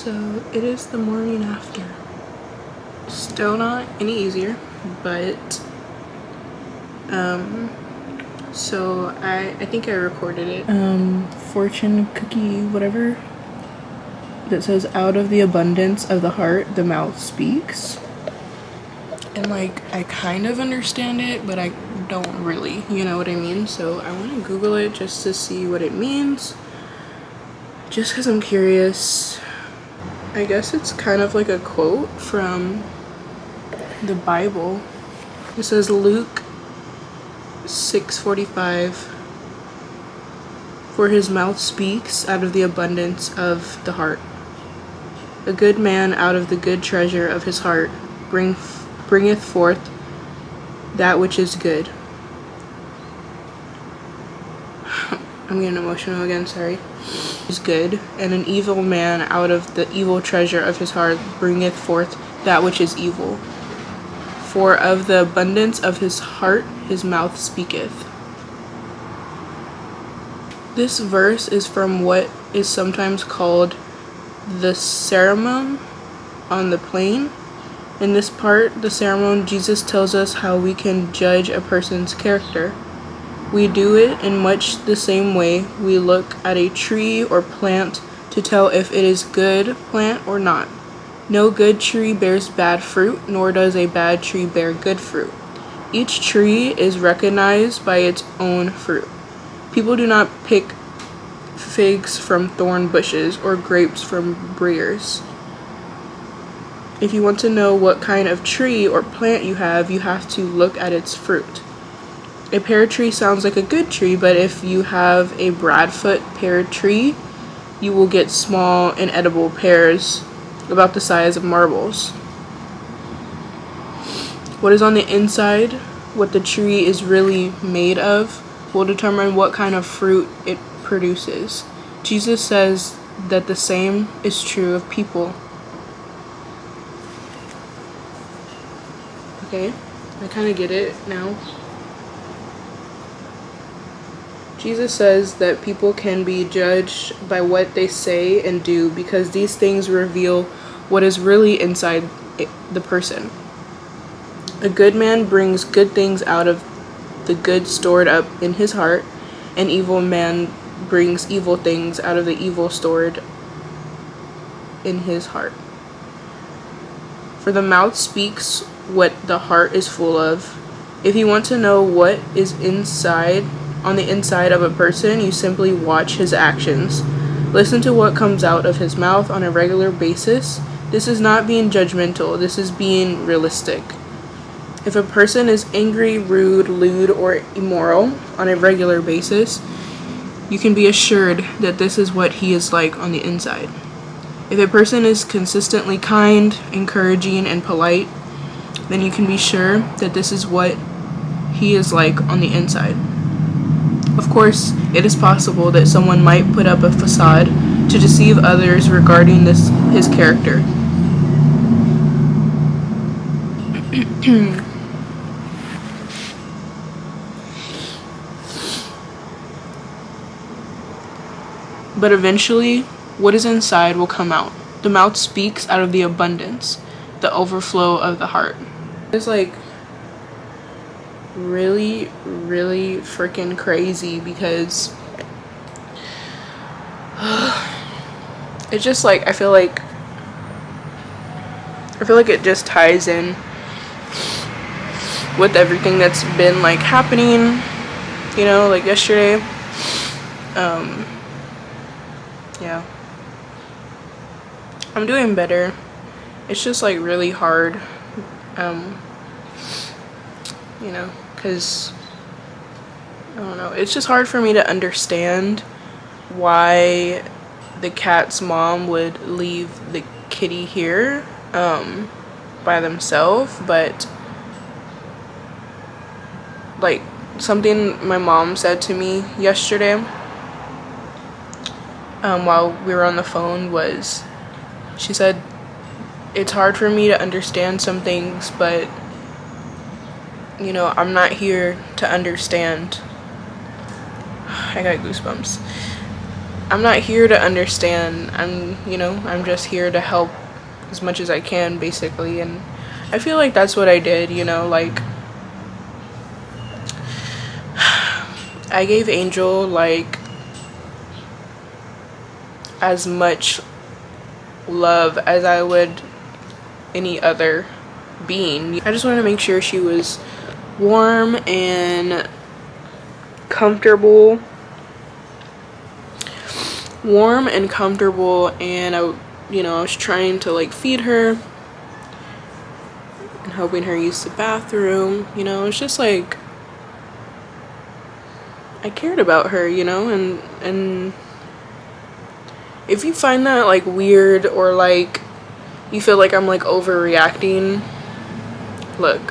So it is the morning after. Still not any easier, but so I think I recorded it. Fortune cookie whatever that says, out of the abundance of the heart the mouth speaks. And like, I kind of understand it, but I don't really, you know what I mean? So I want to Google it just to see what it means, just because I'm curious. I guess it's kind of like a quote from the Bible. It says Luke 6:45, for his mouth speaks out of the abundance of the heart. A good man out of the good treasure of his heart bringeth forth that which is good. I'm getting emotional again, sorry. Is good, and an evil man out of the evil treasure of his heart bringeth forth that which is evil. For of the abundance of his heart his mouth speaketh. This verse is from what is sometimes called the Sermon on the Plain. In this part, the sermon, Jesus tells us how we can judge a person's character. We do it in much the same way we look at a tree or plant to tell if it is good plant or not. No good tree bears bad fruit, nor does a bad tree bear good fruit. Each tree is recognized by its own fruit. People do not pick figs from thorn bushes or grapes from briars. If you want to know what kind of tree or plant you have to look at its fruit. A pear tree sounds like a good tree, but if you have a Bradfoot pear tree, you will get small, inedible pears about the size of marbles. What is on the inside, what the tree is really made of, will determine what kind of fruit it produces. Jesus says that the same is true of people. Okay, I kind of get it now. Jesus says that people can be judged by what they say and do because these things reveal what is really inside the person. A good man brings good things out of the good stored up in his heart. An evil man brings evil things out of the evil stored in his heart. For the mouth speaks what the heart is full of. If you want to know what is on the inside of a person, you simply watch his actions. Listen to what comes out of his mouth on a regular basis. This is not being judgmental, this is being realistic. If a person is angry, rude, lewd, or immoral on a regular basis, you can be assured that this is what he is like on the inside. If a person is consistently kind, encouraging, and polite, then you can be sure that this is what he is like on the inside. Of course, it is possible that someone might put up a facade to deceive others regarding his character. But eventually, what is inside will come out. The mouth speaks out of the abundance, the overflow of the heart. It's like really, really freaking crazy because it's just like I feel like it just ties in with everything that's been like happening, you know, like yesterday. Yeah, I'm doing better. It's just like really hard, you know, because I don't know, it's just hard for me to understand why the cat's mom would leave the kitty here by themselves. But like something my mom said to me yesterday while we were on the phone was, she said, it's hard for me to understand some things, but you know, I'm not here to understand. I got goosebumps. I'm not here to understand. I'm just here to help as much as I can, basically. And I feel like that's what I did, like I gave Angel like as much love as I would any other being. I just wanted to make sure she was warm and comfortable. And I was trying to like feed her and helping her use the bathroom. It's just like I cared about her, and if you find that like weird, or like you feel like I'm like overreacting, look,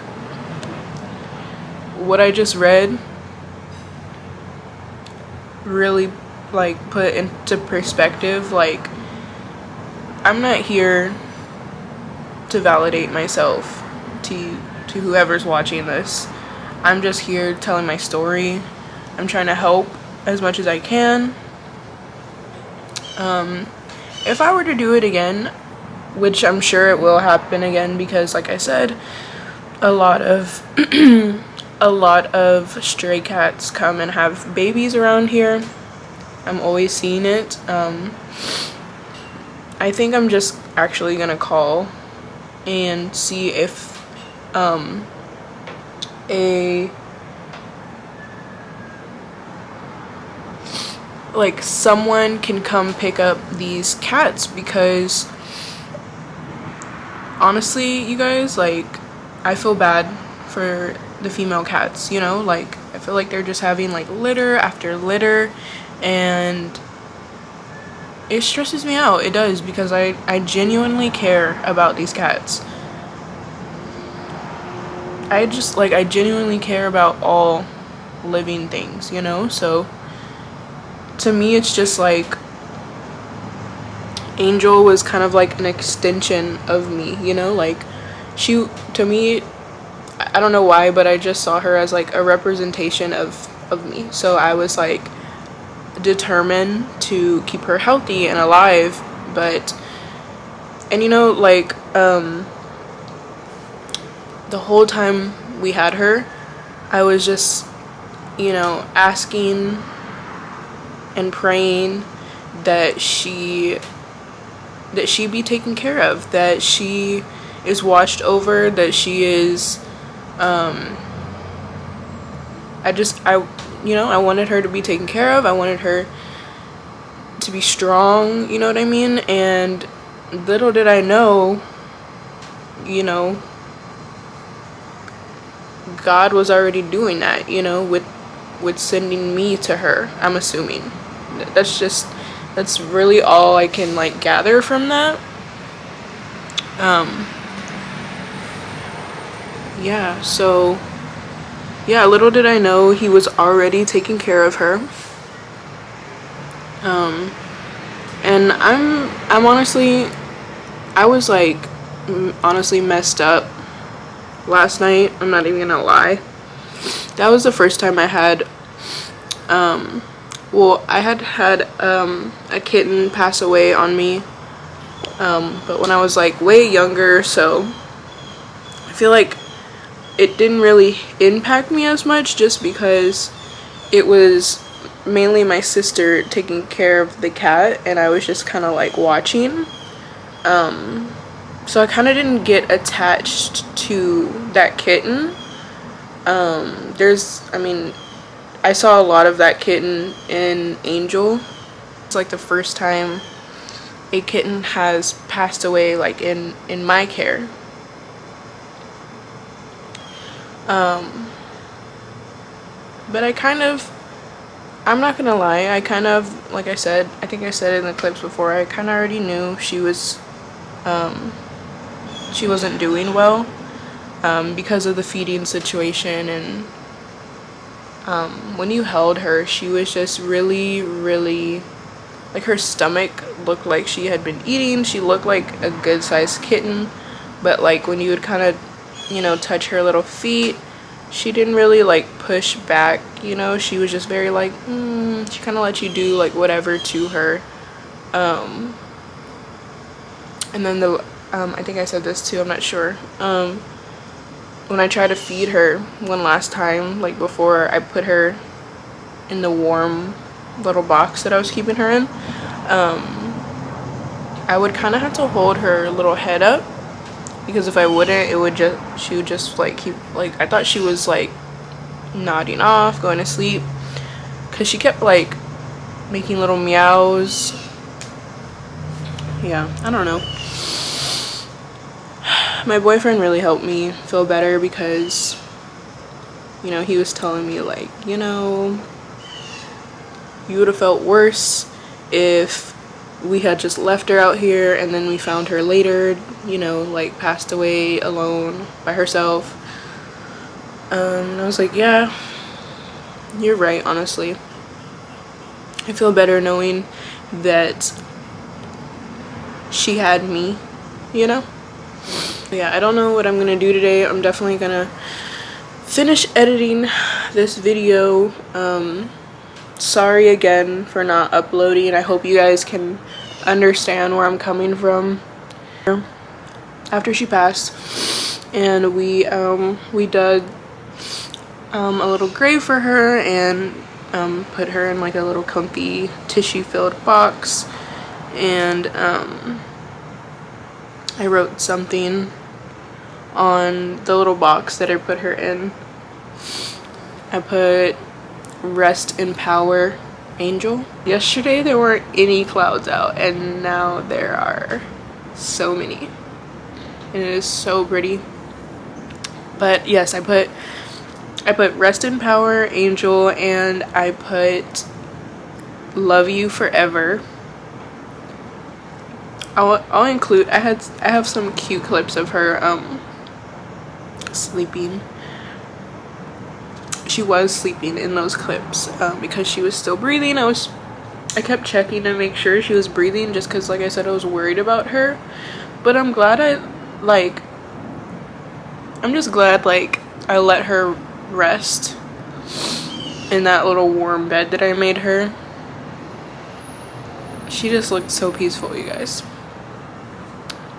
what I just read really like put into perspective. Like, I'm not here to validate myself to whoever's watching this. I'm just here telling my story. I'm trying to help as much as I can. If I were to do it again, which I'm sure it will happen again, because like I said, a lot of stray cats come and have babies around here. I'm always seeing it. I think I'm just actually gonna call and see if someone can come pick up these cats, because honestly, you guys, like, I feel bad for the female cats, like, I feel like they're just having like litter after litter, and it stresses me out. It does, because I genuinely care about these cats. I genuinely care about all living things, so to me it's just like Angel was kind of like an extension of me, like she, to me, I don't know why, but I just saw her as like a representation of me. So I was like determined to keep her healthy and alive. And the whole time we had her, I was just asking and praying that she be taken care of, that she is watched over, that she is I wanted her to be taken care of. I wanted her to be strong, you know what I mean? And little did I know, God was already doing that, with sending me to her, I'm assuming. That's really all I can like gather from that. Little did I know he was already taking care of her. And I'm honestly, I was like honestly messed up last night. I'm not even gonna lie. That was the first time I had I had a kitten pass away on me, but when I was like way younger, so I feel like it didn't really impact me as much, just because it was mainly my sister taking care of the cat and I was just kind of like watching. So I kind of didn't get attached to that kitten. I saw a lot of that kitten in Angel. It's like the first time a kitten has passed away like in my care. But I'm not gonna lie, I kind of, like I said, I think I said it in the clips before, I kind of already knew she wasn't doing well, because of the feeding situation. And when you held her, she was just really, really, like, her stomach looked like she had been eating. She looked like a good sized kitten, but like when you would kind of touch her little feet, she didn't really like push back, you know. She was just very like she kind of let you do like whatever to her. And then I think I said this too, I'm not sure. When I tried to feed her one last time, like before I put her in the warm little box that I was keeping her in, I would kind of have to hold her little head up, because if I wouldn't, she would just like keep, like, I thought she was like nodding off, going to sleep, because she kept like making little meows. Yeah, I don't know. My boyfriend really helped me feel better, because, you know, he was telling me like, you know, you would have felt worse if we had just left her out here and then we found her later, you know, like passed away alone by herself. And I was like, yeah, you're right, honestly. I feel better knowing that she had me, you know? Yeah, I don't know what I'm gonna do today. I'm definitely gonna finish editing this video. Sorry again for not uploading. I hope you guys can understand where I'm coming from. After she passed, and we dug a little grave for her, and put her in like a little comfy tissue filled box, and I wrote something on the little box that I put her in. I put "Rest in Power, Angel." Yesterday there weren't any clouds out, and now there are so many, and it is so pretty. But yes, I put "Rest in Power, Angel," and I put "Love You Forever." I'll include, I have some cute clips of her sleeping. She was sleeping in those clips because she was still breathing. I kept checking to make sure she was breathing, just because, like I said, I was worried about her. But I'm glad I'm just glad like I let her rest in that little warm bed that I made her. She just looked so peaceful, you guys.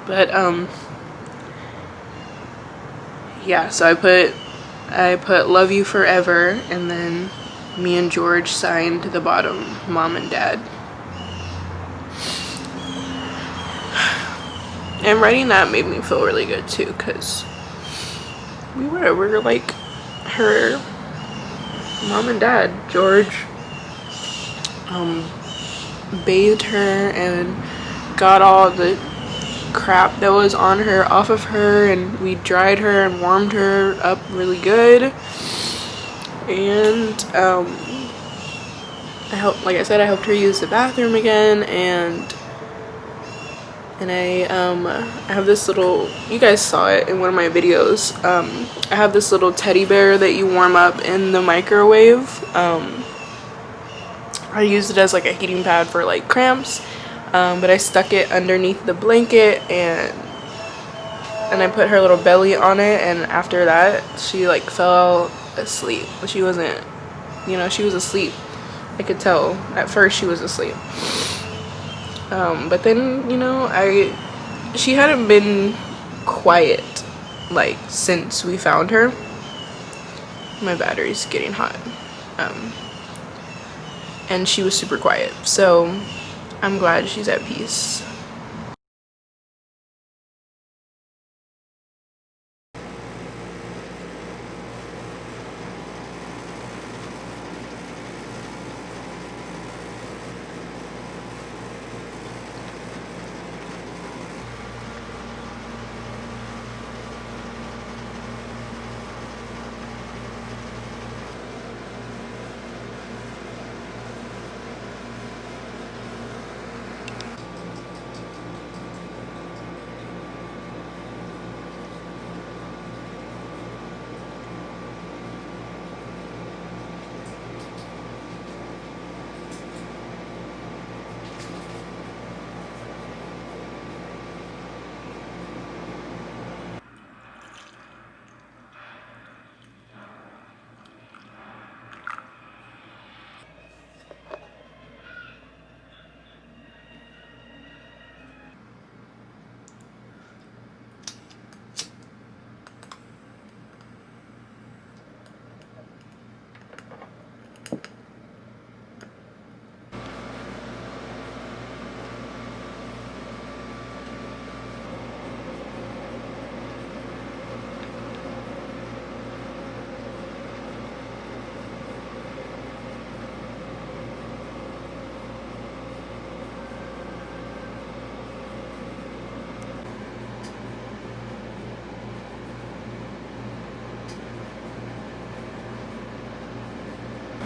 But yeah, so I put "Love You Forever," and then me and George signed to the bottom, "Mom and Dad." And writing that made me feel really good too, because we were like her mom and dad. George bathed her and got all the crap that was on her off of her, and we dried her and warmed her up really good. And like I said, I helped her use the bathroom again, and I have this little, you guys saw it in one of my videos, I have this little teddy bear that you warm up in the microwave. I used it as like a heating pad for like cramps, but I stuck it underneath the blanket, and I put her little belly on it, and after that she like fell asleep. She wasn't, you know, she was asleep. I could tell at first she was asleep. But then, you know, she hadn't been quiet like since we found her. My battery's getting hot. And she was super quiet, so I'm glad she's at peace.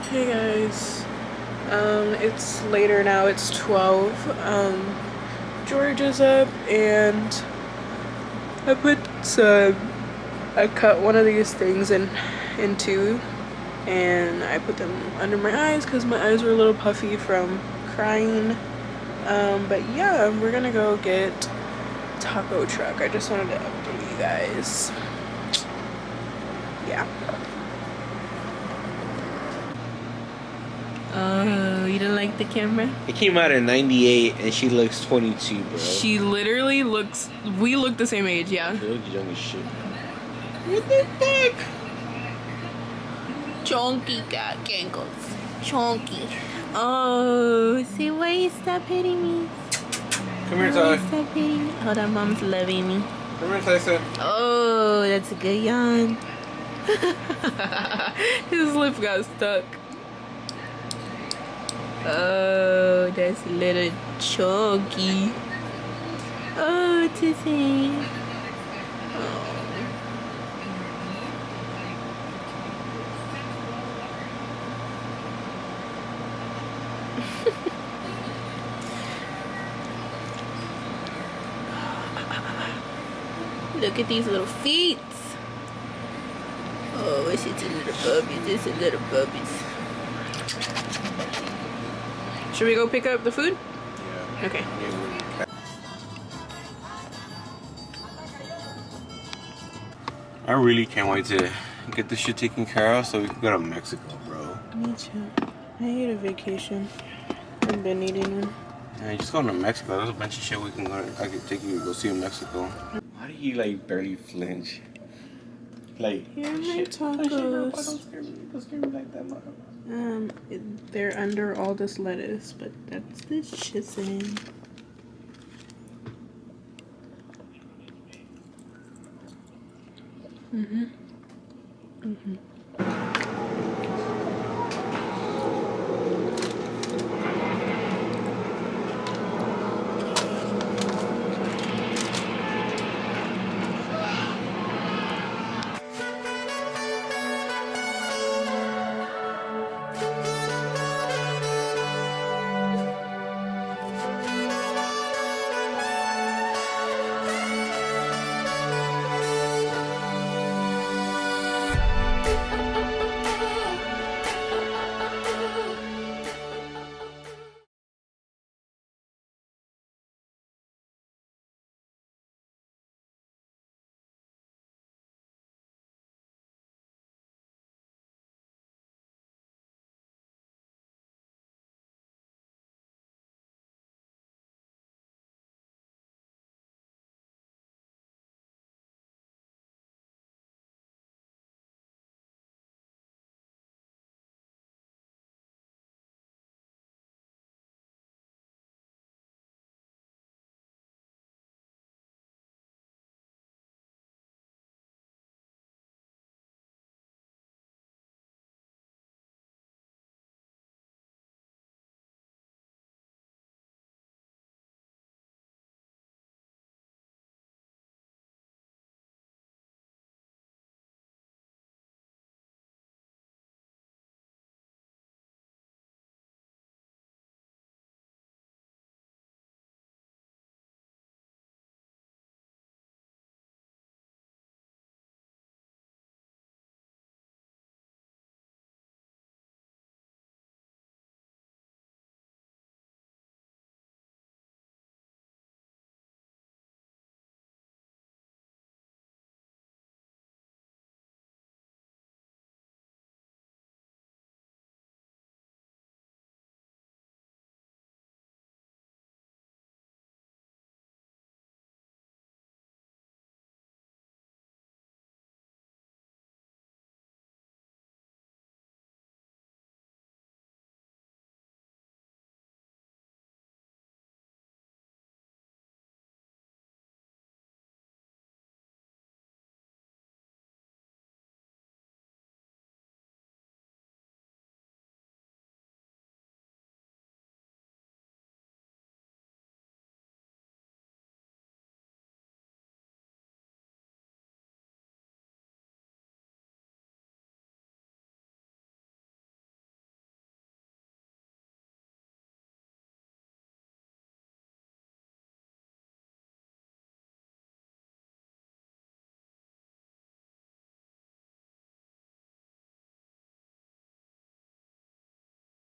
Hey guys, it's later now, it's 12. George is up and I cut one of these things in two and I put them under my eyes because my eyes were a little puffy from crying. But yeah, we're gonna go get taco truck. I just wanted to update you guys. Yeah. Oh, you don't like the camera? It came out in 98 and she looks 22, bro. She literally looks, we look the same age, yeah. She looks young as shit. What the heck? Chunky got ankles. Chunky. Oh, see why you stop hitting me? Come here, Ty. Stop hitting me. Hold on, mom's loving me. Come here, Tyson. Oh, that's a good yawn. His lip got stuck. Oh, that's a little chunky. Oh, Tissy. Oh. Look at these little feet. Oh, it's just a little puppies. It's a little puppies. Should we go pick up the food? Yeah. Okay. I really can't wait to get this shit taken care of so we can go to Mexico, bro. Me too. I need a vacation. I've been needing one. Yeah, just going to Mexico. There's a bunch of shit we can go. I could take you to go see in Mexico. Why do you like barely flinch? Like, here are my shit, tacos. Don't scare me. Don't scare me like that, mother. They're under all this lettuce, but that's the chicken. Mhm.